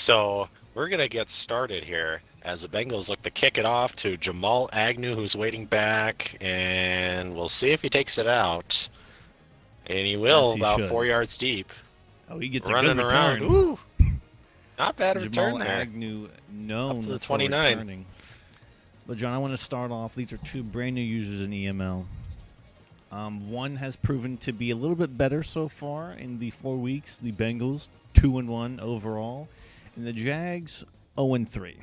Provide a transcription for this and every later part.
So we're going to get started here as the Bengals look to kick it off to Jamal Agnew, who's waiting back, and we'll see if he takes it out. And he As will, he about should. 4 yards deep, Oh, he gets a good running around. return. Ooh, not bad return Jamal there. Agnew Up to known the for 29. returning. But, John, I want to start off. These are two brand new users in EML. One has proven to be a little bit better so far in the 4 weeks. The Bengals, 2-1 overall. And the Jags, 0-3.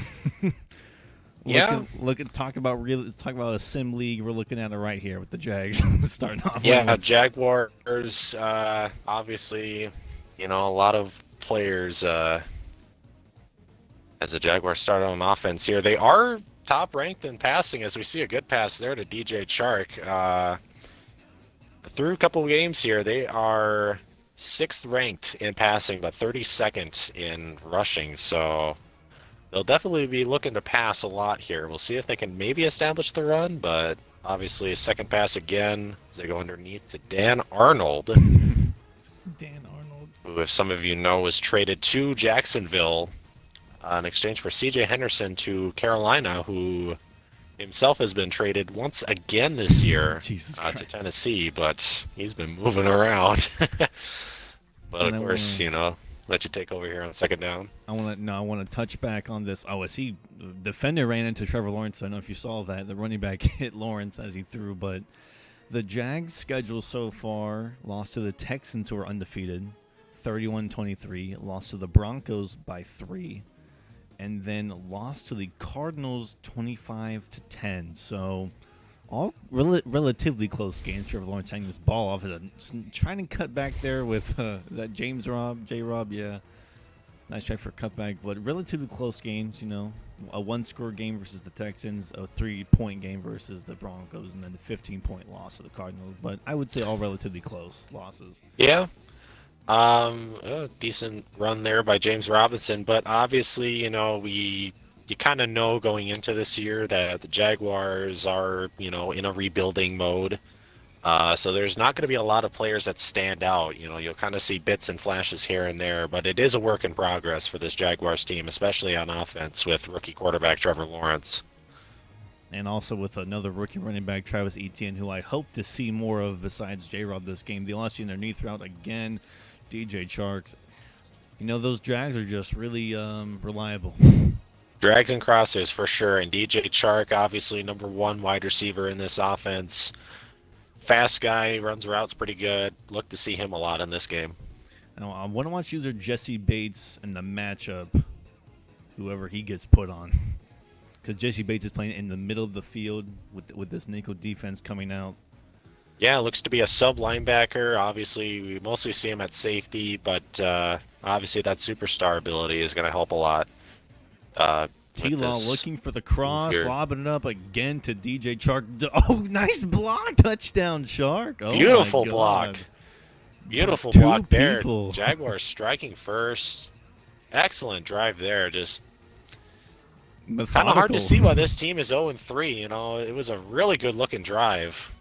Yeah. Talk about a sim league. We're looking at it right here with the Jags starting off. Yeah, Jaguars, obviously, a lot of players, as the Jaguars start on offense here. They are top ranked in passing, as we see a good pass there to DJ Chark. Through a couple of games here, they are 6th ranked in passing, but 32nd in rushing. So they'll definitely be looking to pass a lot here. We'll see if they can maybe establish the run, but obviously a second pass again as they go underneath to Dan Arnold. Dan Arnold, who, if some of you know, was traded to Jacksonville in exchange for C.J. Henderson to Carolina, who himself has been traded once again this year to Tennessee, but he's been moving around. But of course, let you take over here on second down. I want to touch back on this. Oh, I see. The defender ran into Trevor Lawrence. I don't know if you saw that. The running back hit Lawrence as he threw, but the Jags' schedule so far: lost to the Texans, who are undefeated, 31-23. Lost to the Broncos by 3. And then lost to the Cardinals 25-10. So all relatively close games. Trevor Lawrence hanging this ball off, trying to cut back there with is that J-Rob? Yeah, nice try for a cutback, but relatively close games. A 1-score game versus the Texans, a 3-point game versus the Broncos, and then the 15-point loss to the Cardinals. But I would say all relatively close losses. Yeah. A decent run there by James Robinson, but obviously, you kind of know going into this year that the Jaguars are, in a rebuilding mode. So there's not going to be a lot of players that stand out. You'll kind of see bits and flashes here and there, but it is a work in progress for this Jaguars team, especially on offense with rookie quarterback Trevor Lawrence. And also with another rookie running back, Travis Etienne, who I hope to see more of besides J-Rob this game. They lost you in their knee route again. DJ Charks. Those Jags are just really reliable. Drags and crosses for sure. And DJ Chark, obviously number 1 wide receiver in this offense. Fast guy, runs routes pretty good. Look to see him a lot in this game. Now, I want to watch user Jesse Bates in the matchup, whoever he gets put on. Because Jesse Bates is playing in the middle of the field with this nickel defense coming out. Yeah, looks to be a sub linebacker. Obviously, we mostly see him at safety, but obviously that superstar ability is going to help a lot. T-Law looking for the cross, lobbing it up again to DJ Chark. Oh, nice block. Touchdown, Chark. Oh, beautiful block. Beautiful block there. Jaguars striking first. Excellent drive there. Just kind of hard to see why this team is 0-3. It was a really good-looking drive.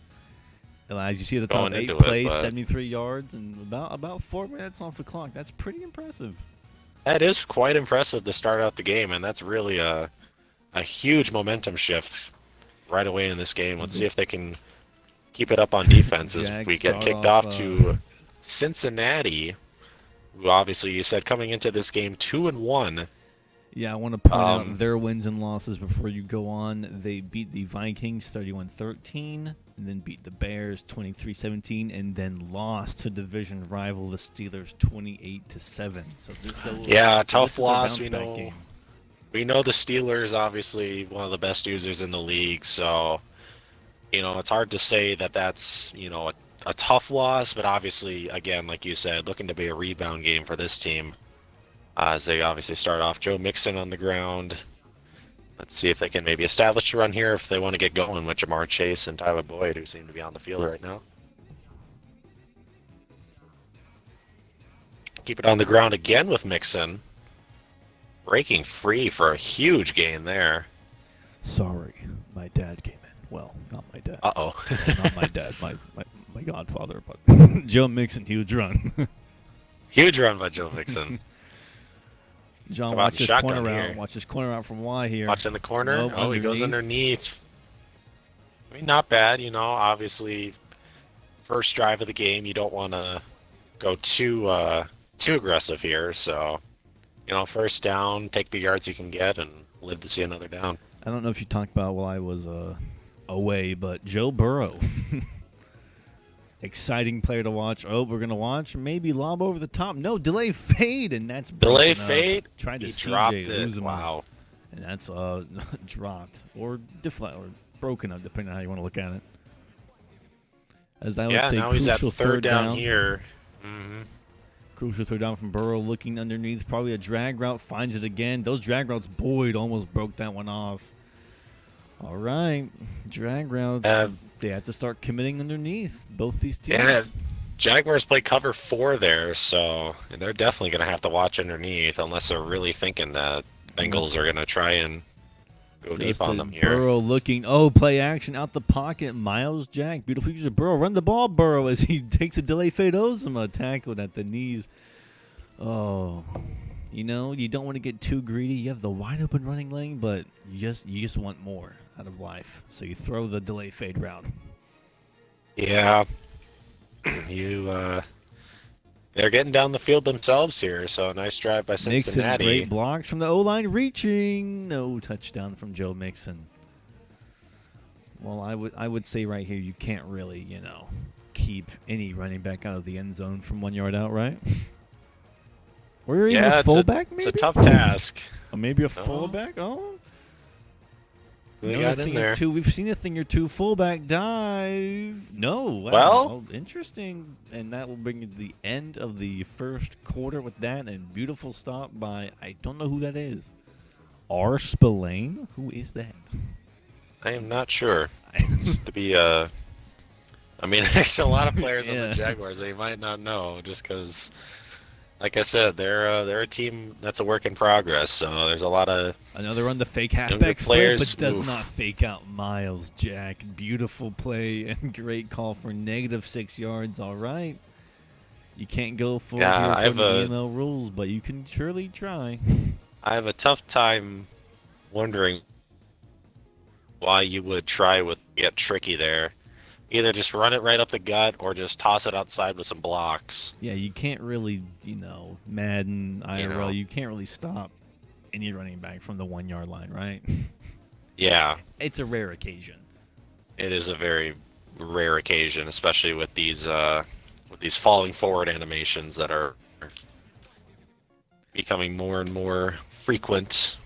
As you see at the top, 8 plays, 73 yards, and about 4 minutes off the clock. That's pretty impressive. That is quite impressive to start out the game, and that's really a huge momentum shift right away in this game. Let's see if they can keep it up on defense as we get kicked off to Cincinnati, who obviously you said coming into this game 2-1. Yeah, I want to point out their wins and losses before you go on. They beat the Vikings 31-13, and then beat the Bears 23-17, and then lost to division rival the Steelers 28-7. So tough loss. We know the Steelers obviously one of the best users in the league, so it's hard to say that that's a tough loss, but obviously again, like you said, looking to be a rebound game for this team. As they obviously start off, Joe Mixon on the ground. Let's see if they can maybe establish a run here if they want to get going with Jamar Chase and Tyler Boyd, who seem to be on the field right now. Keep it on the ground again with Mixon. Breaking free for a huge gain there. Sorry, my dad came in. Well, not my dad. Uh-oh. Not my dad, my godfather, but Joe Mixon, huge run. Huge run by Joe Mixon. John, Come out watch and this shotgun corner here. route. Watch this corner route from Y here. Watching the corner. Nope, Oh, he goes underneath. I mean, not bad, you know. Obviously, first drive of the game, you don't want to go too aggressive here. So, you know, first down, take the yards you can get, and live to see another down. I don't know if you talked about while I was away, but Joe Burrow. Exciting player to watch. Oh, we're going to watch. Maybe lob over the top. No, delay fade, and that's Delay broken up. fade. Tried to He CJ dropped it. Uzomah, Wow. and that's dropped or broken up, depending on how you want to look at it. As I would say, now he's at crucial third down here. Mm-hmm. Crucial third down from Burrow, looking underneath. Probably a drag route. Finds it again. Those drag routes, Boyd almost broke that one off. All right. Drag routes. They have to start committing underneath, both these teams. Yeah, Jaguars play cover 4 there, so they're definitely going to have to watch underneath unless they're really thinking that Bengals are going to try and go deep on them here. Burrow looking, play action out the pocket. Miles Jack, beautiful user. Burrow, run the ball, Burrow, as he takes a delay fade Uzomah, tackled at the knees. Oh, you know, you don't want to get too greedy. You have the wide open running lane, but you just want more out of life. So you throw the delay fade route. Yeah. They're getting down the field themselves here, so a nice drive by Cincinnati. Mixon, great blocks from the O-line, reaching. No touchdown from Joe Mixon. Well, I would say right here you can't really, keep any running back out of the end zone from 1 yard out, right? Or even a fullback, maybe? It's a tough task. Or maybe a fullback? They got in there. We've seen a thing or two. Fullback dive. No. Wow. Well, interesting. And that will bring you to the end of the first quarter with that. And beautiful stop by, I don't know who that is. R. Spillane? Who is that? I am not sure. Just to be, I mean, there's a lot of players on the Jaguars that you might not know just because, like I said, they're a team that's a work in progress. So there's a lot of another run the fake halfback flip, but does not fake out Miles Jack. Beautiful play and great call for -6 yards. All right, you can't go full here according to EML rules, but you can surely try. I have a tough time wondering why you would try get tricky there. Either just run it right up the gut or just toss it outside with some blocks. Yeah, you can't really, Madden, IRL, you can't really stop any running back from the 1 yard line, right? Yeah. It's a rare occasion. It is a very rare occasion, especially with these falling forward animations that are becoming more and more frequent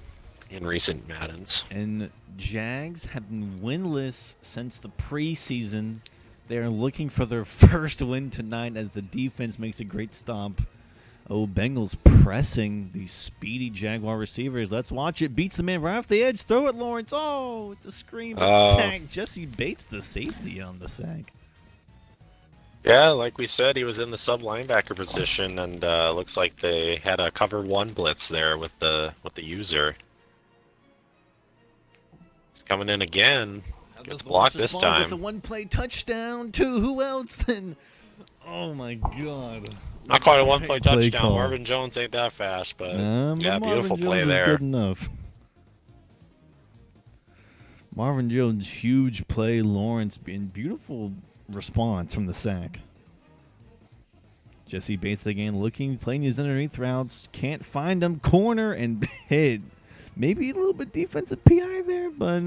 in recent Maddens. And Jags have been winless since the preseason. They're looking for their first win tonight as the defense makes a great stop. Oh, Bengals pressing these speedy Jaguar receivers. Let's watch it. Beats the man right off the edge. Throw it, Lawrence. Oh, it's a scream. It's sack. Jesse Bates, the safety on the sack. Yeah, like we said, he was in the sub linebacker position, and looks like they had a cover 1 blitz there with the user. Coming in again. Gets blocked this time. With a 1-play touchdown to who else then? Oh my God. Not quite a 1-play touchdown. Marvin Jones ain't that fast, but yeah, beautiful play there. Good enough. Marvin Jones, huge play. Lawrence, and beautiful response from the sack. Jesse Bates again looking, playing his underneath routes. Can't find him. Corner and hit. Maybe a little bit defensive PI there, but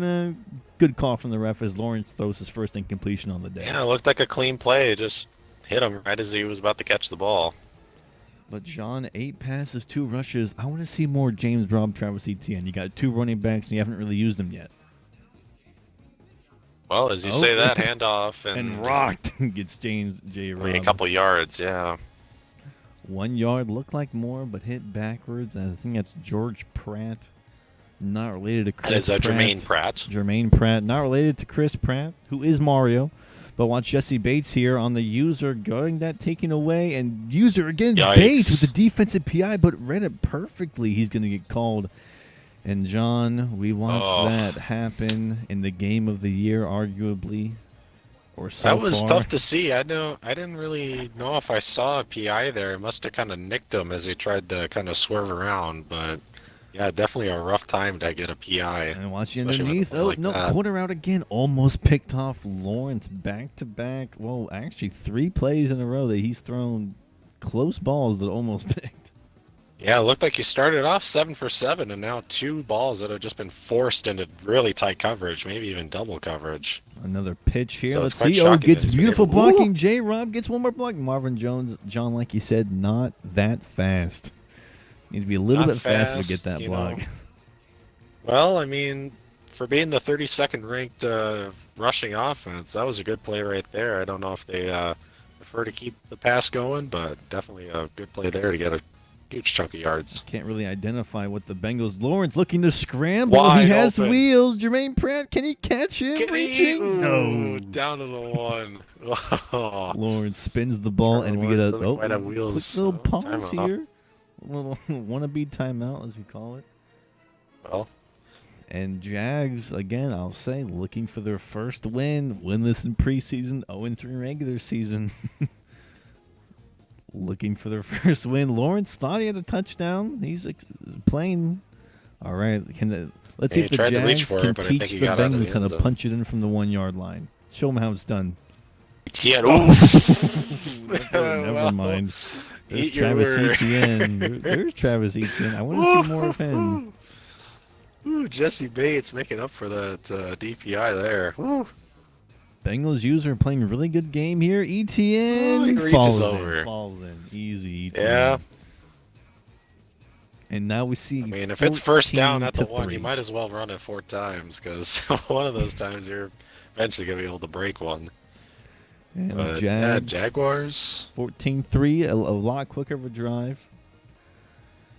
good call from the ref as Lawrence throws his first incompletion on the day. Yeah, it looked like a clean play. Just hit him right as he was about to catch the ball. But John, 8 passes, 2 rushes. I want to see more James Robb, Travis Etienne. You got 2 running backs, and you haven't really used them yet. Well, as you say that, handoff. And rocked gets James J. Robb. A couple yards, yeah. 1 yard looked like more, but hit backwards. I think that's George Pratt. Not related to Chris Pratt. Jermaine Pratt. Jermaine Pratt. Not related to Chris Pratt, who is Mario. But watch Jesse Bates here on the user, going that taken away. And user again, Yikes. Bates with the defensive PI, but read it perfectly. He's going to get called. And, John, we watched that happen in the game of the year, arguably. or so That was far. tough to see. I didn't really know if I saw a PI there. It must have kind of nicked him as he tried to kind of swerve around. But yeah, definitely a rough time to get a PI, And watch the especially with a underneath. play Oh, like no, that. corner out again. Almost picked off Lawrence back to back. Well, actually, 3 plays in a row that he's thrown close balls that almost picked. Yeah, it looked like he started off 7 for 7, and now 2 balls that have just been forced into really tight coverage, maybe even double coverage. Another pitch here. So it's Let's quite see. Oh, shocking gets that he's been beautiful able- blocking. Ooh! J-Rob gets one more block. Marvin Jones, John, like you said, not that fast. Needs to be a little Not bit faster to get fast, that block. Well, I mean, for being the 32nd ranked rushing offense, that was a good play right there. I don't know if they prefer to keep the pass going, but definitely a good play there to get a huge chunk of yards. Can't really identify what the Bengals. Lawrence looking to scramble. Wide He has open. wheels. Jermaine Pratt, can he catch him? Can he? Reaching? Ooh, No. down to the one. Oh, Lawrence spins the ball, Trevor and we Lawrence get a doesn't quite have wheels. quick little Oh, pause timeout. here. A little wannabe timeout, as we call it. well, And Jags, again, I'll say, looking for their first win. Winless in preseason, 0-3 regular season. Looking for their first win. Lawrence thought he had a touchdown. He's playing. All right. Let's see Yeah, if he the tried to reach Jags for it, can but I think teach he the got out of the Bengals how end to zone. punch it in from the 1-yard line. Show them how it's done. Etienne. Never mind. There's Eat your Travis words. Etienne. There's Travis Etienne. I want to see more of him. Ooh, Jesse Bates making up for that DPI there. Ooh. Bengals user playing really good game here. Etienne Oh, he reaches falls over. in. Falls in. Easy Etienne. Yeah. And now we see. I mean, if it's first down at the 14-3. one, you might as well run it 4 times because one of those times you're eventually going to be able to break one. And But, Jags, Jaguars. 14-3, a lot quicker of a drive.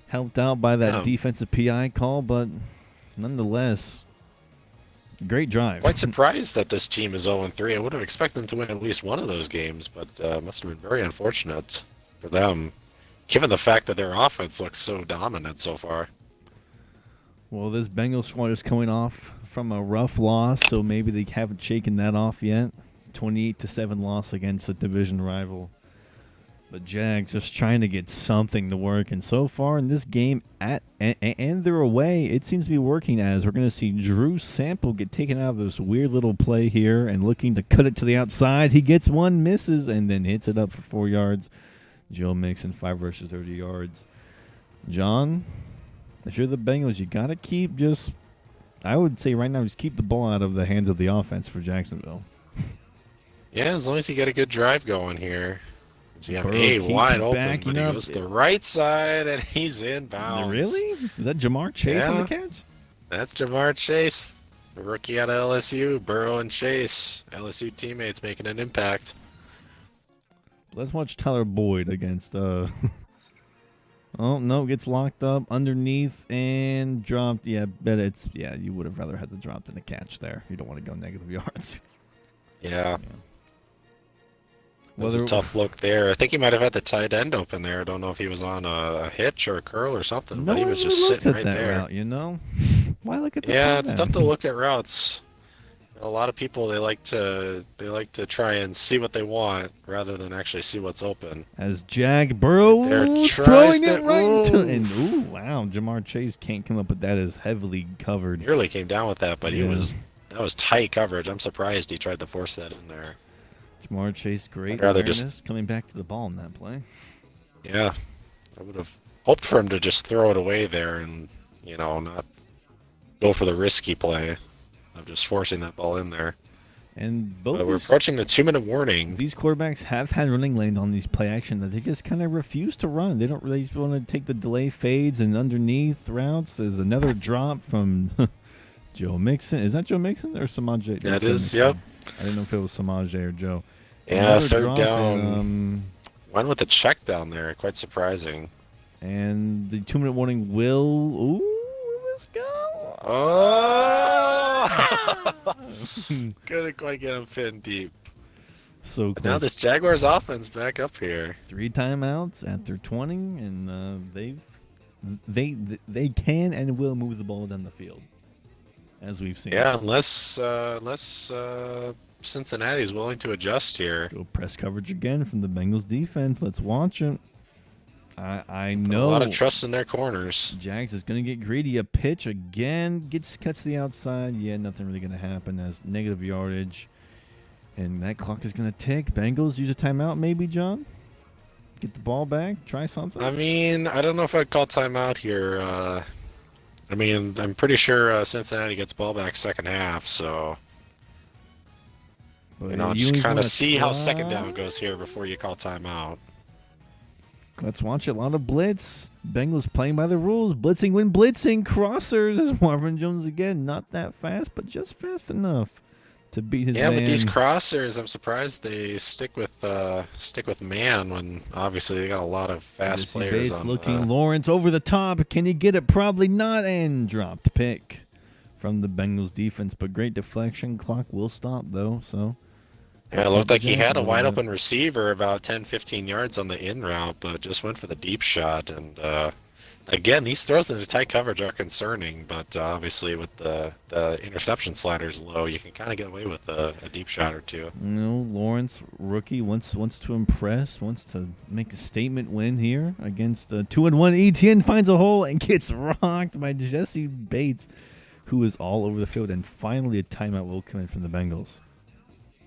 Helped out by that Yeah. defensive PI call, but nonetheless, great drive. Quite surprised that this team is 0-3. I would have expected them to win at least one of those games, but must have been very unfortunate for them, given the fact that their offense looks so dominant so far. Well, this Bengals squad is coming off from a rough loss, so maybe they haven't shaken that off yet. 28-7 loss against a division rival. But Jags just trying to get something to work. And so far in this game, and they're away, it seems to be working as we're going to see Drew Sample get taken out of this weird little play here and looking to cut it to the outside. He gets one, misses, and then hits it up for 4 yards. Joe Mixon, 5 versus 30 yards. John, if you're the Bengals, you got to keep I would say right now, just keep the ball out of the hands of the offense for Jacksonville. Yeah, as long as you get a good drive going here. So you have Burrow A keeps wide open, backing but he up. goes to the right side, and he's inbounds. Really? Is that Jamar Chase on the Yeah. catch? That's Jamar Chase, the rookie out of LSU. Burrow and Chase, LSU teammates, making an impact. Let's watch Tyler Boyd against. Oh no, gets locked up underneath and dropped. Yeah, bet it's. Yeah, you would have rather had the drop than the catch there. You don't want to go negative yards. Yeah. It was Whether- a tough look there. I think he might have had the tight end open there. I don't know if he was on a hitch or a curl or something, No but he one was really just looks sitting at right that there. route, you know. Why look at the Yeah, tight it's end? tough to look at routes. A lot of people they like to try and see what they want rather than actually see what's open. As Jag Burrow There tries throwing to- it right into ooh. and wow, Jamar Chase can't come up with that as heavily covered. Nearly came down with that, but Yeah. that was tight coverage. I'm surprised he tried to force that in there. Jamar Chase, great I'd rather awareness, just- coming back to the ball in that play. Yeah, I would have hoped for him to just throw it away there and not go for the risky play of just forcing that ball in there. And both But we're these- approaching the 2-minute warning. These quarterbacks have had running lane on these play action that they just kind of refuse to run. They don't really want to take the delay fades and underneath routes. There's another drop from Joe Mixon. Is that Joe Mixon or Samaje? That That's is, Mixon. yep. I didn't know if it was Samaje or Joe. Yeah, Another third drop down. Went with the check down there. Quite surprising. And the 2-minute warning will. Ooh, let's go. Oh! Couldn't quite get him pinned deep. So But close. now this Jaguars offense back up here. 3 timeouts after 20, and they can and will move the ball down the field, as we've seen. Yeah, unless Cincinnati's willing to adjust here. Go press coverage again from the Bengals defense. Let's watch it. I Put know a lot of trust in their corners. Jags is going to get greedy. A pitch again cuts the outside. Yeah, nothing really going to happen as negative yardage. And that clock is going to tick. Bengals use a timeout maybe, John? Get the ball back? Try something? I mean, I don't know if I'd call timeout here. I mean, I'm pretty sure Cincinnati gets ball back second half, so... But You know, just kind of see how second down goes here before you call timeout. Let's watch it. A lot of blitz. Bengals playing by the rules. Blitzing when blitzing. Crossers as Marvin Jones again. Not that fast, but just fast enough to beat his man. Yeah, with these crossers, I'm surprised they stick with man when obviously they got a lot of fast Jesse players Bates on. looking Lawrence over the top. Can he get it? Probably not. And dropped pick from the Bengals defense. But great deflection. Clock will stop though. So Yeah, it looked like he had a wide open receiver about 10, 15 yards on the in route, but just went for the deep shot. And again, these throws into tight coverage are concerning, but obviously with the interception sliders low, you can kind of get away with a deep shot or two. Lawrence, rookie, wants to impress, wants to make a statement win here against the 2-1. ETN finds a hole and gets rocked by Jesse Bates, who is all over the field. And finally, a timeout will come in from the Bengals.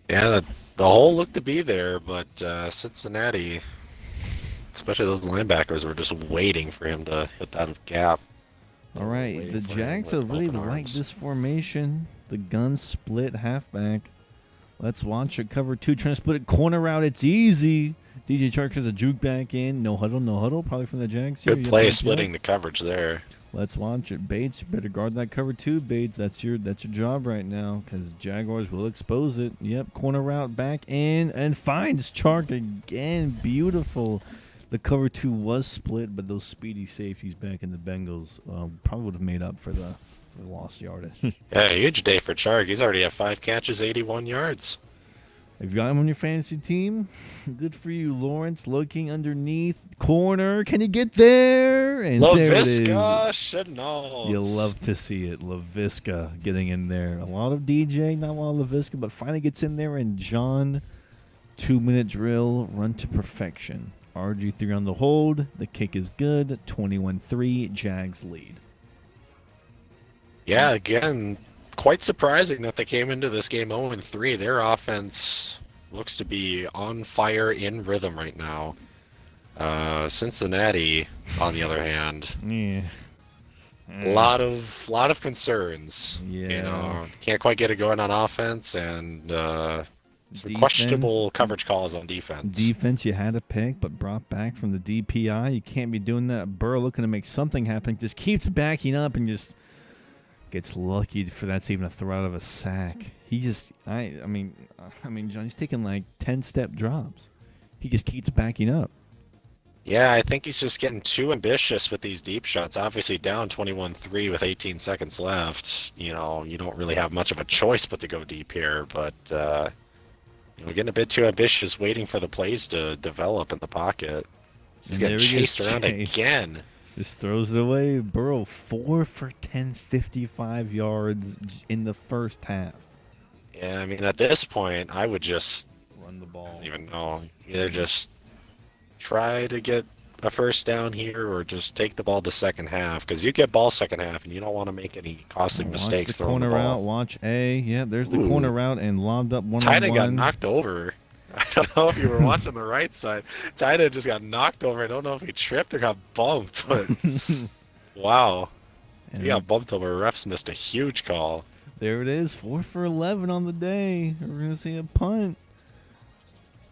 Yeah, the hole looked to be there, but Cincinnati, especially those linebackers, were just waiting for him to hit that gap. All right, the Jags have really liked this formation. The gun split halfback. Let's watch it. Cover two, trying to split it. Corner out, it's easy. DJ Chark has a juke back in. No huddle, probably from the Jags. Good play splitting the coverage there. Let's watch it. Bates, you better guard that cover too, Bates. That's your job right now because Jaguars will expose it. Yep, corner route back in and finds Chark again. Beautiful. The cover two was split, but those speedy safeties back in the Bengals probably would have made up for the lost yardage. Yeah, huge day for Chark. He's already at 5 catches, 81 yards. Have you got him on your fantasy team? Good for you, Lawrence. Looking underneath corner. Can he get there? And there it is. LaVisca Chenault. You love to see it. LaVisca getting in there. A lot of DJ, not a lot of LaVisca, but finally gets in there. And John, 2-minute drill, run to perfection. RG3 on the hold. The kick is good. 21-3. Jags lead. Yeah, again, quite surprising that they came into this game 0-3. Their offense looks to be on fire, in rhythm right now. Cincinnati, on the other hand, Yeah. a lot of concerns. Yeah. You know, can't quite get it going on offense, and some Defense. questionable coverage calls on defense. Defense, you had a pick, but brought back from the DPI. You can't be doing that. Burrow looking to make something happen. Just keeps backing up and just gets lucky for that's even a throw out of a sack. He just, I mean, John, he's taking like 10-step drops. He just keeps backing up. Yeah, I think he's just getting too ambitious with these deep shots. Obviously down 21-3 with 18 seconds left. You know, you don't really have much of a choice but to go deep here. But, you know, getting a bit too ambitious, waiting for the plays to develop in the pocket. He's getting chased around again. Just throws it away. Burrow 4 for 10, 55 yards in the first half. Yeah, I mean, at this point, I would just Run the ball. I don't even know. Either just try to get a first down here or just take the ball the second half, because you get ball second half and you don't want to make any costly mistakes throwing the ball. Corner route, watch A. Yeah, there's the corner route and lobbed up one. Tight end got knocked over. I don't know if you were watching the right side. Tight end just got knocked over. I don't know if he tripped or got bumped, but wow. He got bumped over. Refs missed a huge call. There it is, 4 for 11 on the day. We're going to see a punt.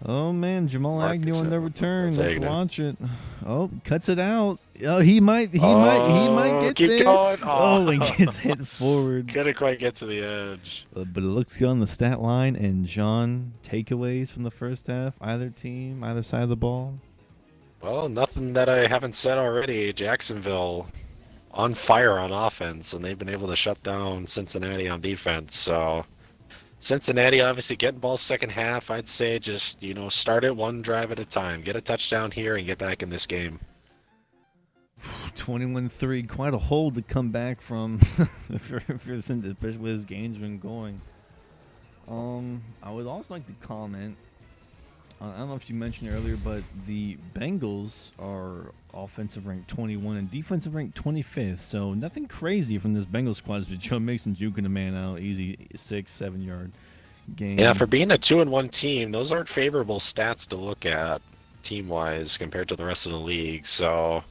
Oh, man, Jamal Agnew on the return. Let's watch it. Oh, cuts it out. Oh, he might get keep there. Going. Oh, and gets hit forward. Couldn't quite get to the edge. But it looks good on the stat line. And John, takeaways from the first half, either team, either side of the ball. Well, nothing that I haven't said already. Jacksonville on fire on offense, and they've been able to shut down Cincinnati on defense. So Cincinnati obviously getting balls second half. I'd say just, you know, start it one drive at a time. Get a touchdown here and get back in this game. 21-3, quite a hold to come back from, especially with his game's been going. I would also like to comment. I don't know if you mentioned earlier, but the Bengals are offensive rank 21 and defensive rank 25th. So nothing crazy from this Bengals squad. But Joe Mixon juking a man out, easy 6-7 yard game. Yeah, for being a 2-1 team, those aren't favorable stats to look at team-wise compared to the rest of the league. So,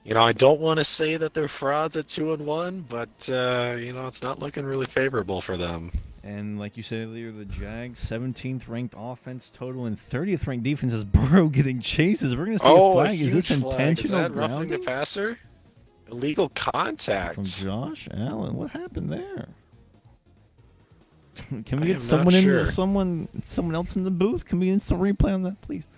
I don't want to say that they're frauds at 2-1, but it's not looking really favorable for them. And like you said earlier, the Jags 17th ranked offense total and 30th ranked defense as Burrow getting chases. We're going to see a flag. Is this intentional? Is that roughing the passer? Illegal contact from Josh Allen. What happened there? Can we get someone else in the booth? Can we instant replay on that, please?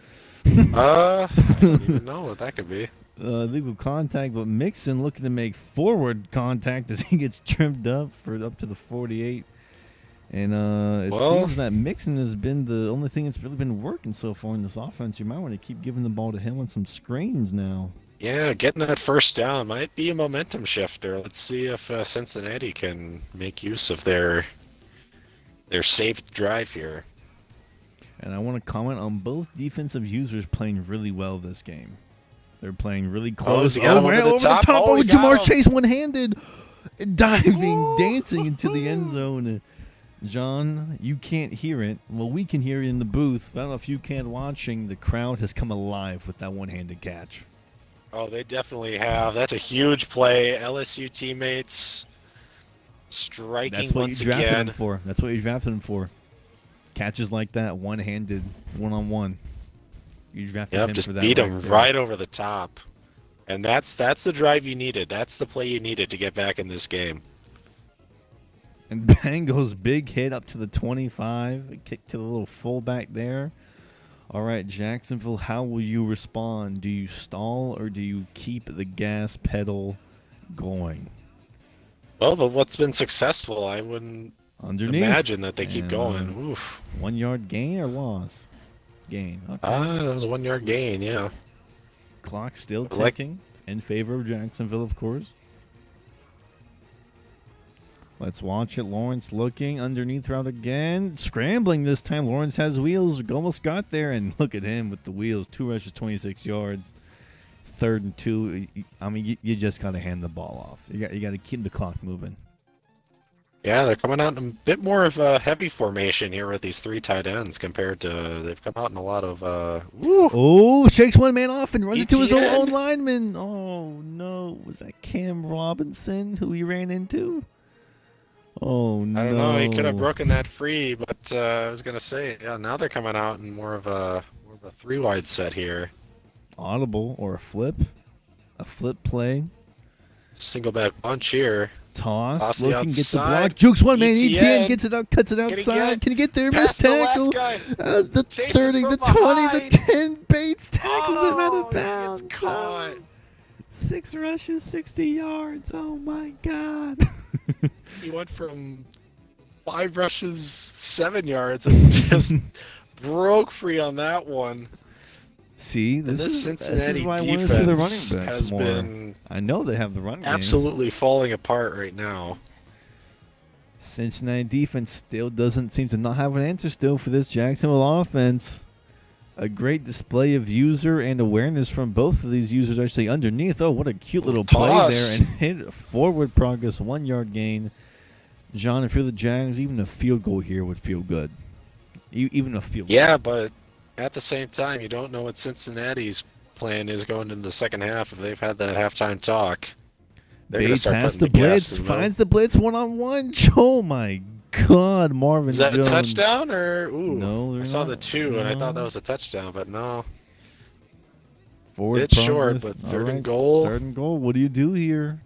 I don't even know what that could be. Legal contact, but Mixon looking to make forward contact as he gets trimmed up to the 48. And it seems that Mixon has been the only thing that's really been working so far in this offense. You might want to keep giving the ball to him on some screens now. Yeah, getting that first down might be a momentum shifter. Let's see if Cincinnati can make use of their safe drive here. And I want to comment on both defensive users playing really well this game. They're playing really close. Over the top. Jamar Chase one-handed, diving, dancing into the end zone. John, you can't hear it. Well, we can hear it in the booth. I don't know if you can watching. The crowd has come alive with that one-handed catch. Oh, they definitely have. That's a huge play. LSU teammates striking That's what once you drafted again. him for. That's what you drafted him for. Catches like that, one-handed, one-on-one. You drafted him just for that. Beat him right over the top. And that's the drive you needed. That's the play you needed to get back in this game. And Bengals big hit up to the 25. A kick to the little fullback there. All right, Jacksonville, how will you respond? Do you stall or do you keep the gas pedal going? Well, what's been successful, I wouldn't imagine that they keep going. Oof. 1 yard gain or loss? Gain. Okay. That was a 1 yard gain, yeah. Clock still ticking in favor of Jacksonville, of course. Let's watch it. Lawrence looking underneath route again. Scrambling this time. Lawrence has wheels. Almost got there. And look at him with the wheels. 2 rushes, 26 yards. 3rd and 2. I mean, you just got to hand the ball off. You got to keep the clock moving. Yeah, they're coming out in a bit more of a heavy formation here with these 3 tight ends compared to they've come out in a lot of shakes one man off and runs into his own lineman. Oh no, was that Cam Robinson who he ran into? Oh no. I don't know, he could have broken that free, but I was gonna say, yeah, now they're coming out in more of a 3-wide set here. Audible or a flip play. Single back bunch here. Toss looking, gets the block, jukes one man, ETN gets it out, cuts it outside. Can he get there? Missed tackle. The 30, the 20, the 10, Bates tackles him out of bounds. It's caught. 6 rushes, 60 yards. Oh my God. He went from 5 rushes, 7 yards, and just broke free on that one. See, this Cincinnati is why I defense wanted to see the running backs has more. been I know they have the run game. Absolutely falling apart right now. Cincinnati defense still doesn't seem to not have an answer still for this Jacksonville offense. A great display of user and awareness from both of these users actually underneath. Oh, what a cute little play there. And hit forward progress, 1 yard gain. John, if you're the Jags, even a field goal here would feel good. Even a field goal. Yeah, but at the same time, you don't know what Cincinnati's plan is going into the second half if they've had that halftime talk. Bates has the blitz, finds the blitz one-on-one. Oh, my God, Marvin Jones. Is that a touchdown or? Ooh, no, I saw the 2, and I thought that was a touchdown, but no. Forward it's short, but third and goal. 3rd and goal. What do you do here?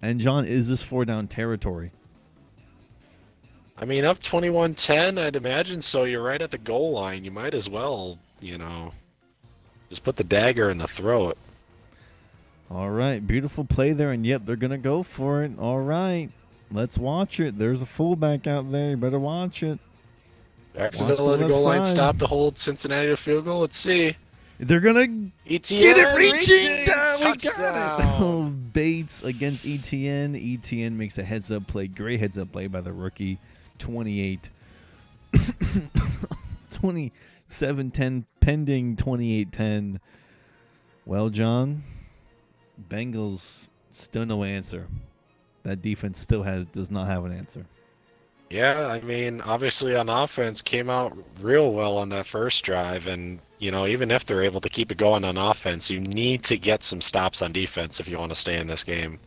And, John, is this 4-down territory? I mean, up 21-10, I'd imagine so. You're right at the goal line. You might as well, just put the dagger in the throat. All right, beautiful play there, and yep, they're going to go for it. All right, let's watch it. There's a fullback out there. You better watch it. Jacksonville at the goal line, stop to hold Cincinnati to field goal. Let's see. They're going to get it reaching down. We got it. Oh, Bates against ETN. ETN makes a heads-up play. Great heads-up play by the rookie. 28. 27-10 pending 28-10. Well, John, Bengals still no answer. That defense still does not have an answer. Yeah, I mean, obviously on offense came out real well on that first drive, and even if they're able to keep it going on offense, you need to get some stops on defense if you want to stay in this game.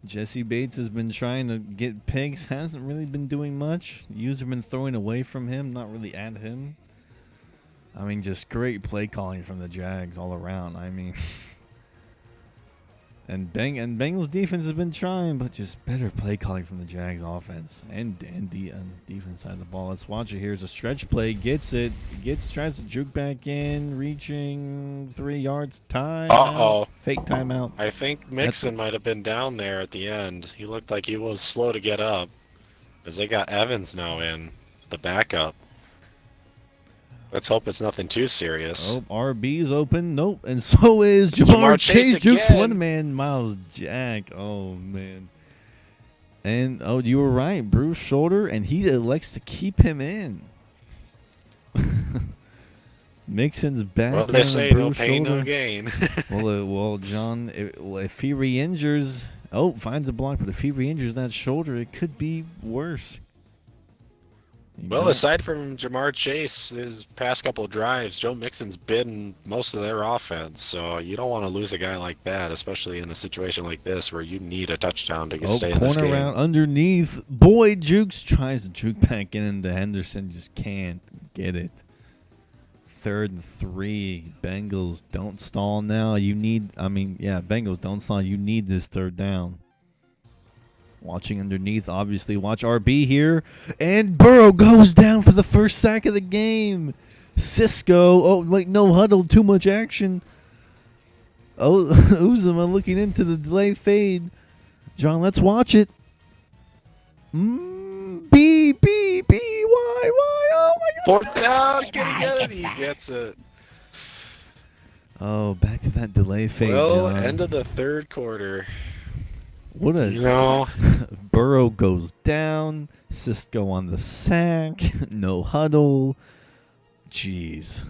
Jesse Bates has been trying to get picks, hasn't really been doing much. Users have been throwing away from him, not really at him. I mean, just great play calling from the Jags all around. I mean, and Bengals defense has been trying, but just better play calling from the Jags offense and the defense side of the ball. Let's watch it. Here's a stretch play. Gets it. Tries to juke back in. Reaching 3 yards. Time. Uh-oh. Fake timeout. I think Mixon might have been down there at the end. He looked like he was slow to get up, as they got Evans now in, the backup. Let's hope it's nothing too serious. Oh, RB's open. Nope. And so is Jamar Chase. Jukes one man. Miles Jack. Oh, man. And, you were right. Bruce shoulder, and he elects to keep him in. Mixon's back. Well, they say no pain, no gain. well, John, if he re-injures, finds a block, but if he re-injures that shoulder, it could be worse. Well, aside from Jamar Chase, his past couple of drives, Joe Mixon's been most of their offense. So you don't want to lose a guy like that, especially in a situation like this where you need a touchdown to stay in this game. Corner route underneath. Boyd Jukes tries to juke back into Henderson. Just can't get it. 3rd and 3. Bengals don't stall now. Bengals don't stall. You need this 3rd down. Watching underneath, obviously. Watch RB here. And Burrow goes down for the first sack of the game. Cisco. No huddle. Too much action. Uzama looking into the delay fade. John, let's watch it. B, Y. Oh, my God. 4th down. Get it. He gets it. Oh, back to that delay fade, Well, John. end of the 3rd quarter. What a Burrow goes down. Cisco on the sack. No huddle. Jeez.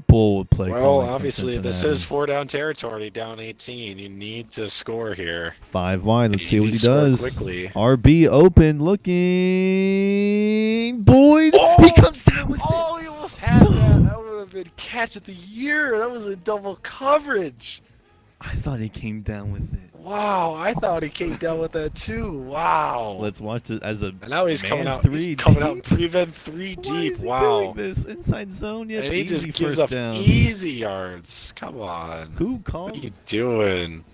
Bold play. Well, obviously, this is 4-down territory, down 18. You need to score here. 5 wide. Let's see what he does. Quickly. RB open, looking. Boyd. He comes down with it. Oh, he almost had that. That would have been catch of the year. That was a double coverage. I thought he came down with it. Wow, I thought he came down with that too. Wow. Let's watch it as a. And now he's coming out. He's coming out prevent 3 deep. Why is he wow. doing this inside zone? Yep, and he just gives up easy yards. Come on. Who called? What are you doing?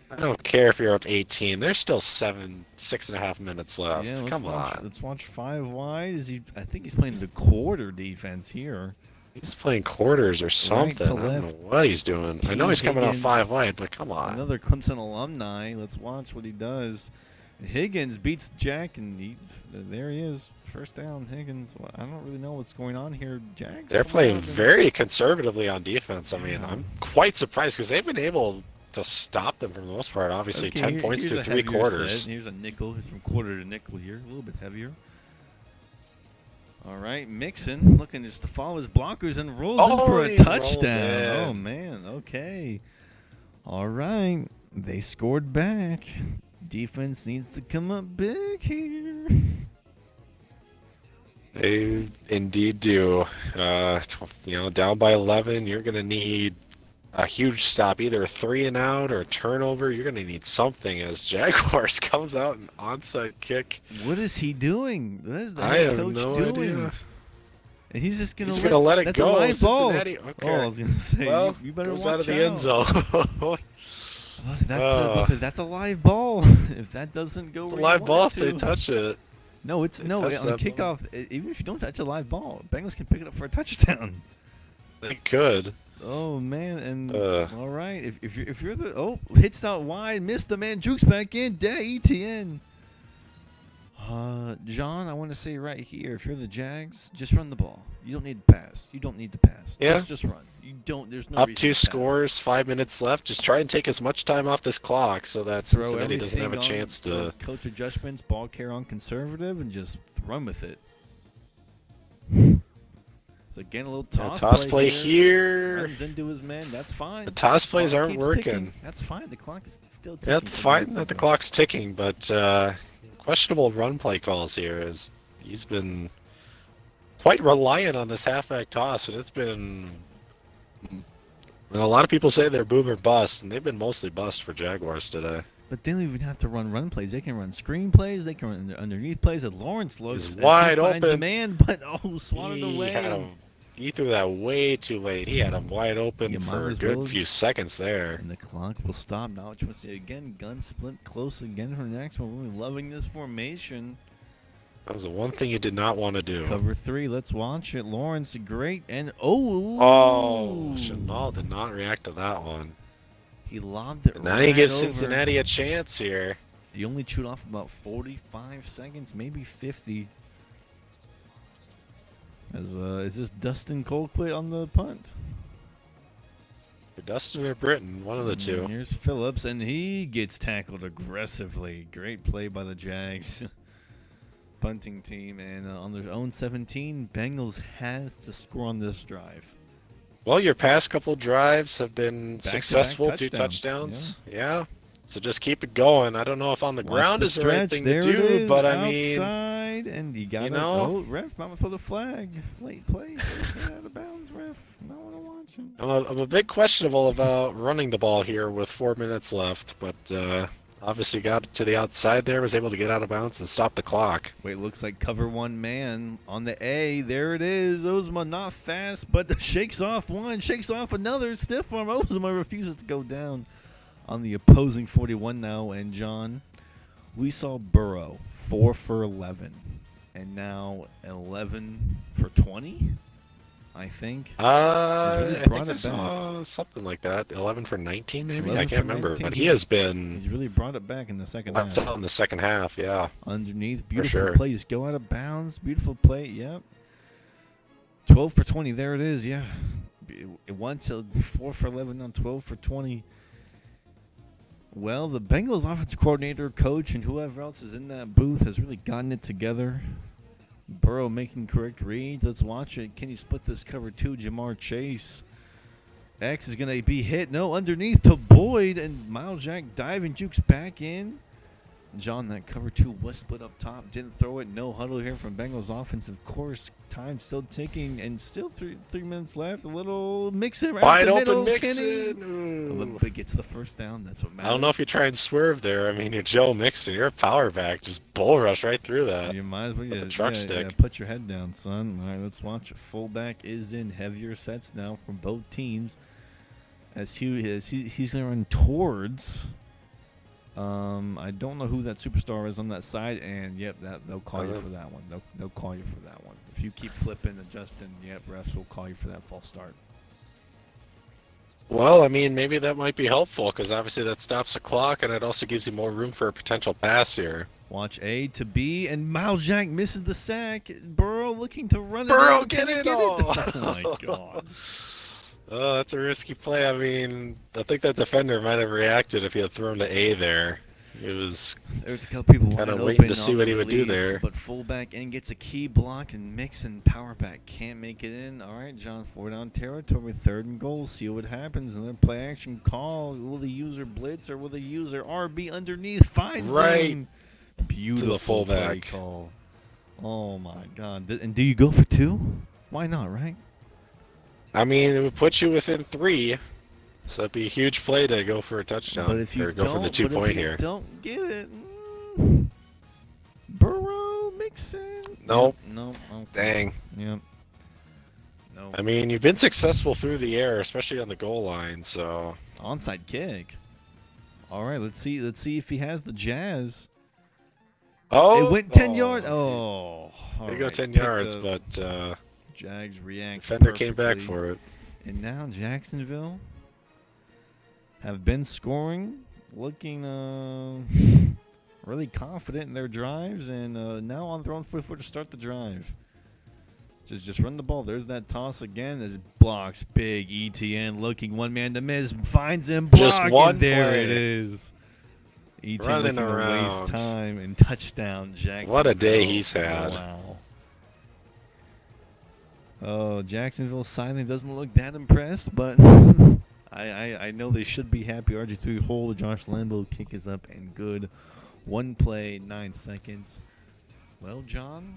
I don't care if you're up 18. There's still 6.5 minutes left. Yeah, Come on. Let's watch 5 wide. I think he's playing the quarter defense here. He's playing quarters or something. I don't know what he's doing. I know he's coming out 5 wide, but come on. Another Clemson alumni. Let's watch what he does. Higgins beats Jack, and there he is. 1st down, Higgins. Well, I don't really know what's going on here. Jack. They're playing very conservatively on defense. I mean, I'm quite surprised because they've been able to stop them for the most part. Obviously, 10 points through 3 quarters. Here's a nickel. He's from quarter to nickel here. A little bit heavier. All right, Mixon looking just to follow his blockers and rolls in for a touchdown. Oh, man. Okay. All right. They scored back. Defense needs to come up big here. They indeed do. Down by 11, you're going to need a huge stop, either a 3 and out or a turnover. You're going to need something as Jaguars comes out an onside kick. What is he doing? What is the head coach doing? Idea. And he's just going to let it that's go. A live ball. Okay. Oh, I was going to say, well, you better goes watch out of the end zone. That's a live ball. If that doesn't go, it's a live ball if they touch it. No, on kickoff. Even if you don't touch a live ball, Bengals can pick it up for a touchdown. They could. Oh man, and all right. If you're the hits out wide, missed the man, jukes back in. ETN. John, I want to say right here, if you're the Jags, just run the ball. You don't need to pass. Yeah. Just run. You don't. There's no up reason 2 to scores, 5 minutes left. Just try and take as much time off this clock so that Cincinnati doesn't have a chance to coach adjustments, ball carrier on conservative, and just run with it. So again, a little Yeah, toss, toss play here. here. Runs into his man. That's fine. The toss plays Clock aren't keeps working. ticking. That's fine. The clock is still ticking. Yeah, it's fine that the clock's ticking, but questionable run play calls here as he's been quite reliant on this halfback toss, and it's been. A lot of people say they're boom or bust, and they've been mostly bust for Jaguars today. But they don't even have to run plays. They can run screen plays. They can run underneath plays. And Lawrence looks He's wide finds open. the man, but swatted away. He threw that way too late. He had him wide open for a good few seconds there. And the clock will stop now. Which was again gun split close again for the next one. Really loving this formation. That was the one thing you did not want to do. Cover 3. Let's watch it. Lawrence great and Chenal did not react to that one. He lobbed it. And now he gives Cincinnati a chance here. He only chewed off about 45 seconds, maybe 50. Is this Dustin Colquitt on the punt? Dustin or Britton, one of the two. Here's Phillips, and he gets tackled aggressively. Great play by the Jags punting team. And on their own 17, Bengals has to score on this drive. Well, your past couple drives have been successful. Touchdowns. 2 touchdowns. Yeah. So just keep it going. I don't know if on the ground is the right thing there to do, but I mean, outside, and you got ref, I'm for the flag. Late play. Get out of bounds, ref. No one to watch him. I'm a bit questionable about running the ball here with 4 minutes left, but obviously got to the outside there, was able to get out of bounds and stop the clock. Wait, looks like cover 1 man on the A. There it is. Ozma not fast, but shakes off one, shakes off another. Stiff arm. Ozma refuses to go down on the opposing 41 now. And John, we saw Burrow 4 for 11, and now 11 for 20. I think. I think I saw something like that. 11 for 19, maybe. I can't remember, 19. But he has been. He's really brought it back in the second half. In the second half, yeah. Underneath, beautiful play. Just go out of bounds. Beautiful play. Yep. 12 for 20. There it is. Yeah. It went to 4 for 11 on 12 for 20. Well, the Bengals offensive coordinator, coach, and whoever else is in that booth has really gotten it together. Burrow making correct reads. Let's watch it. Can he split this cover 2? Jamar Chase. X is going to be hit. No, underneath to Boyd. And Miles Jack diving, jukes back in. John, that cover 2 was split up top. Didn't throw it. No huddle here from Bengals offense. Of course, time still ticking. And still 3 minutes left. A little Mixon right wide the open middle. Mixon. But gets the first down. That's what matters. I don't know if you try and swerve there. I mean, you're Joe Mixon. You're a power back. Just bull rush right through that. You might as well with the truck stick. Put your head down, son. All right, let's watch. Fullback is in heavier sets now from both teams. As he's going to run towards. I don't know who that superstar is on that side, and yep, they'll call you for that one. They'll call you for that one. If you keep flipping, adjusting, yep, refs will call you for that false start. Well, I mean, maybe that might be helpful because obviously that stops the clock, and it also gives you more room for a potential pass here. Watch A to B, and Miles Jack misses the sack. Burrow looking to run it. Burrow, get it! Oh my God. Oh, that's a risky play. I mean, I think that defender might have reacted if he had thrown to A there. There's a couple people kind of waiting to see what he would do there. But fullback in gets a key block, and Mixon power back can't make it in. All right, John, 4 down territory, 3rd and goal. See what happens. And then play action call. Will the user blitz or will the user RB underneath? Finds him. Beautiful to the fullback play call. Oh my God! And do you go for 2? Why not? Right? I mean, it would put you within 3, so it'd be a huge play to go for a touchdown. But if you or go for the 2-point here. Don't get it. Burrow, Mixon. Nope. Nope. Okay. Dang. Yep. No. I mean, you've been successful through the air, especially on the goal line. So onside kick. All right, let's see if he has the jazz. Oh, it went 10 yards. Oh, they go 10 yards, but Jags react. Defender came back for it. And now Jacksonville have been scoring, looking really confident in their drives, and now on their own foot to start the drive. Just run the ball. There's that toss again as blocks big ETN looking one man to miss, finds him, block, just one and there play. It is. ETN running looking around. To waste time and touchdown Jacksonville. What a day he's had. Wow. Oh, Jacksonville silently doesn't look that impressed, but I know they should be happy. RG3 hold. Josh Lambo kick is up and good. 1 play, 9 seconds. Well, John,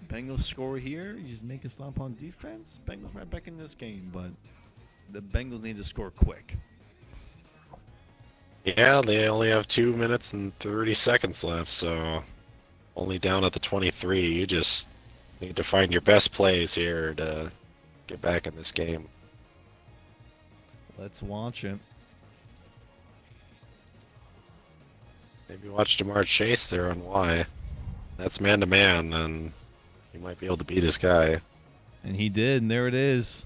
Bengals score here. You just make a stop on defense. Bengals right back in this game, but the Bengals need to score quick. Yeah, they only have 2 minutes and 30 seconds left, so only down at the 23. You just need to find your best plays here to get back in this game. Let's watch it. Maybe watch Jamar Chase there on Y. That's man-to-man, then you might be able to beat this guy. And he did, and there it is.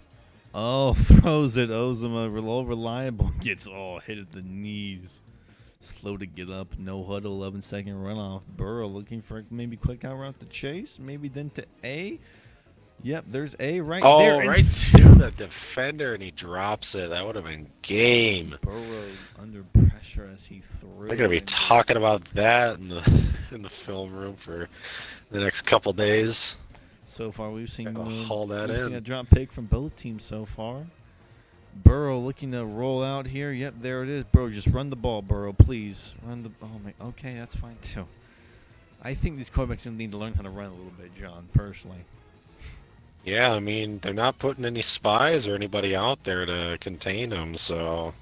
Oh, throws it. Ozema, reliable. Gets hit at the knees. Slow to get up. No huddle. 11-second runoff. Burrow looking for maybe quick out route to Chase. Maybe then to A. Yep, there's A right there. Oh, right to the defender, and he drops it. That would have been game. Burrow under pressure as he threw. They're gonna be talking about that in the film room for the next couple days. So far, we've seen a drop pick from both teams so far. Burrow looking to roll out here. Yep, there it is. Burrow, just run the ball, Burrow, please. Run the. Oh my. Okay, that's fine too. I think these quarterbacks need to learn how to run a little bit, John. Personally. Yeah, I mean, they're not putting any spies or anybody out there to contain them, so.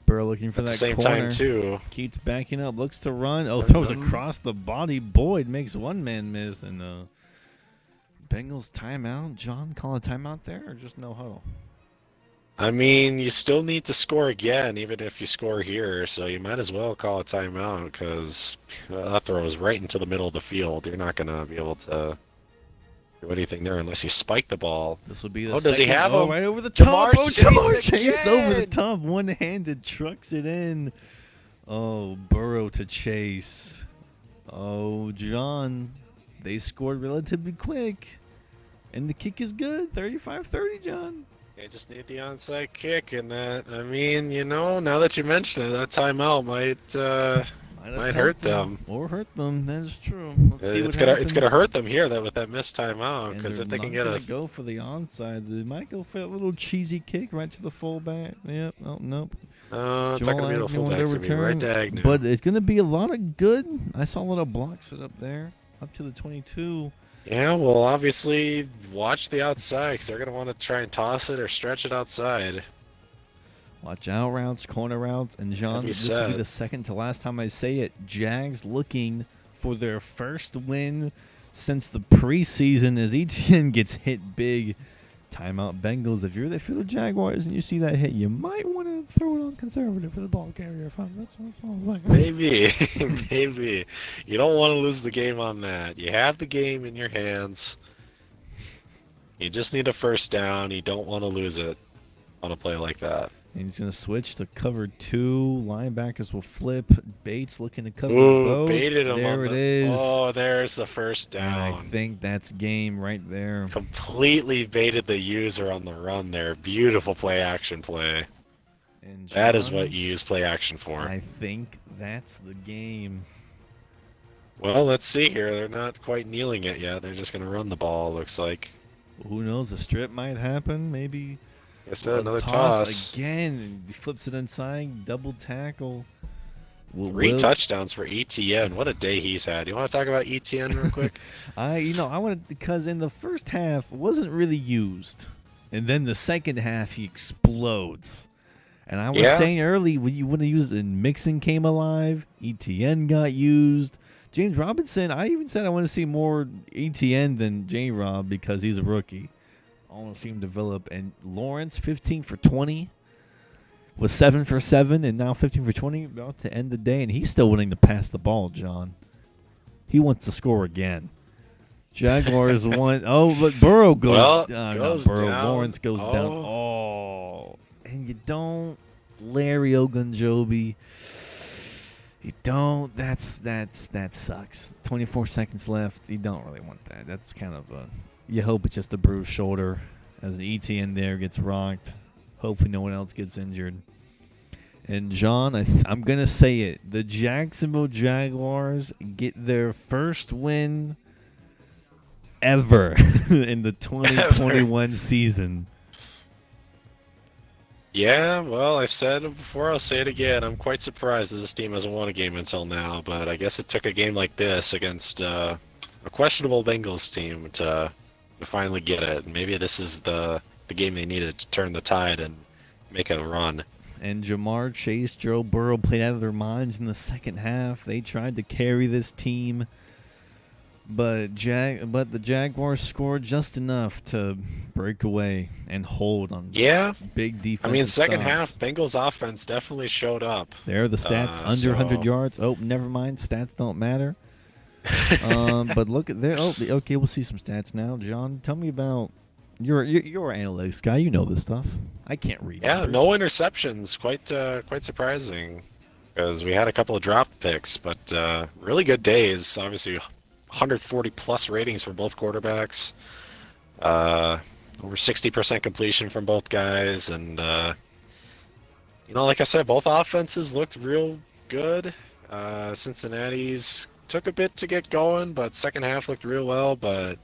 Burrow looking for At that the same corner. time, too. Keeps backing up, looks to run. Oh, throws across the body. Boyd makes one man miss, and Bengals timeout. John, call a timeout there, or just no huddle? I mean, you still need to score again, even if you score here, so you might as well call a timeout, because that throw is right into the middle of the field. You're not going to be able to do anything there unless you spike the ball. This will be the does he have him? Right over the top. Jamar Chase over the top. One-handed trucks it in. Oh, Burrow to Chase. Oh, John. They scored relatively quick. And the kick is good. 35-30, John. They just need the onside kick, and that, I mean, now that you mention it, that timeout might hurt them. Or hurt them. That is true. Let's see It's happens. gonna hurt them here with that missed timeout, because if they can go for the onside, they might go for that little cheesy kick right to the fullback. Yep. Oh, nope. It's not gonna be the fullback. It's gonna be right to Agnew. But it's gonna be a lot of good. I saw a little block set up there, up to the 22. Yeah, well, obviously, watch the outside, because they're going to want to try and toss it or stretch it outside. Watch out routes, corner routes, and John, this will be the second to last time I say it. Jags looking for their first win since the preseason as Etienne gets hit big. Timeout Bengals. If you're the Jaguars and you see that hit, you might want to throw it on conservative for the ball carrier fund. That's all I'm saying. Maybe. Maybe. You don't want to lose the game on that. You have the game in your hands. You just need a first down. You don't want to lose it on a play like that. And he's going to switch to cover 2. Linebackers will flip. Bates looking to cover both. Baited him there it is. Oh, there's the first down. And I think that's game right there. Completely baited the user on the run there. Beautiful play-action play. And John, that is what you use play-action for. I think that's the game. Well, let's see here. They're not quite kneeling it yet. They're just going to run the ball, looks like. Who knows? A strip might happen. Maybe. Yes, another toss. Again. He flips it inside. Double tackle. 3 touchdowns for ETN. What a day he's had. You want to talk about ETN real quick? I wanted, because in the first half wasn't really used, and then the second half he explodes. And I was saying early, when you want to use it, Mixon came alive. ETN got used. James Robinson, I even said I want to see more ETN than J-Rob because he's a rookie. I want to see him develop. And Lawrence, 15 for 20, was 7 for 7, and now 15 for 20, about to end the day. And he's still willing to pass the ball, John. He wants to score again. Jaguars won. Oh, but Burrow goes, goes Burrow. down. Lawrence goes down. Oh, and you don't, Larry Ogunjobi. You don't. That sucks. 24 seconds left. You don't really want that. That's kind of a. You hope it's just a bruised shoulder, as the ETN there gets rocked. Hopefully, no one else gets injured. And John, I'm gonna say it. The Jacksonville Jaguars get their first win ever in the 2021 season. Yeah, well, I've said it before, I'll say it again. I'm quite surprised that this team hasn't won a game until now, but I guess it took a game like this against a questionable Bengals team to finally get it. Maybe this is the game they needed to turn the tide and make a run. And Jamar Chase, Joe Burrow played out of their minds in the second half. They tried to carry this team, but the Jaguars scored just enough to break away and hold on Yeah, big defense. I mean, second half, Bengals offense definitely showed up. There are the stats under 100 yards. Oh, never mind. Stats don't matter. But look at there. Oh, okay. We'll see some stats now. John, tell me about you're an analytics guy. You know this stuff. I can't read. Yeah, numbers. no interceptions. Quite surprising because we had a couple of drop picks, but really good days. Obviously, 140 plus ratings from both quarterbacks. Over 60% completion from both guys, and like I said, both offenses looked real good. Cincinnati's took a bit to get going, but second half looked real well. But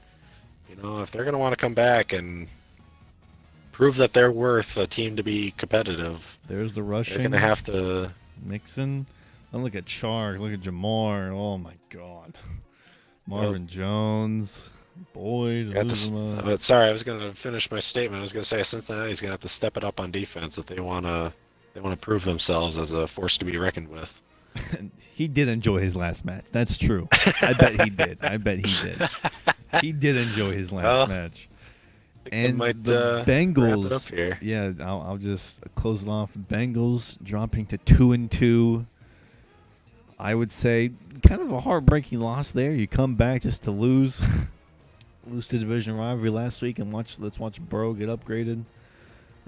if they're going to want to come back and prove that they're worth a team to be competitive, There's the rushing. they're going to have to. Mixon. And look at Chark. Look at Jamar. Oh my God. Marvin Jones. Boyd. Sorry, I was going to finish my statement. I was going to say Cincinnati's going to have to step it up on defense if they want to. They want to prove themselves as a force to be reckoned with. He did enjoy his last match. That's true. I bet he did. He did enjoy his last match. And the Bengals. Wrap it up here. Yeah, I'll just close it off. Bengals dropping to 2-2. I would say kind of a heartbreaking loss there. You come back just to lose to division rivalry last week, and let's watch Burrow get upgraded.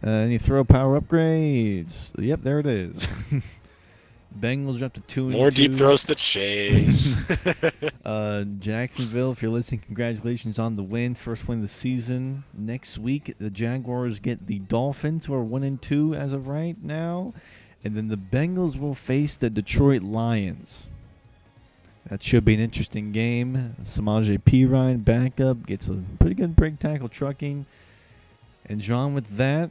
Any throw power upgrades? Yep, there it is. Bengals dropped to 2-2. More deep throws to Chase. Jacksonville, if you're listening, congratulations on the win. First win of the season. Next week, the Jaguars get the Dolphins, who are 1-2 as of right now. And then the Bengals will face the Detroit Lions. That should be an interesting game. Samaje Perine backup gets a pretty good break tackle trucking. And John, with that,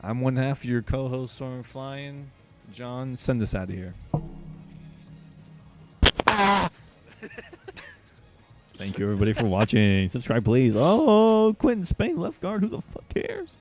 I'm one half of your co-host, Soaring Flying. John, send us out of here. Thank you, everybody, for watching. Subscribe, please. Oh, Quentin Spain, left guard. Who the fuck cares?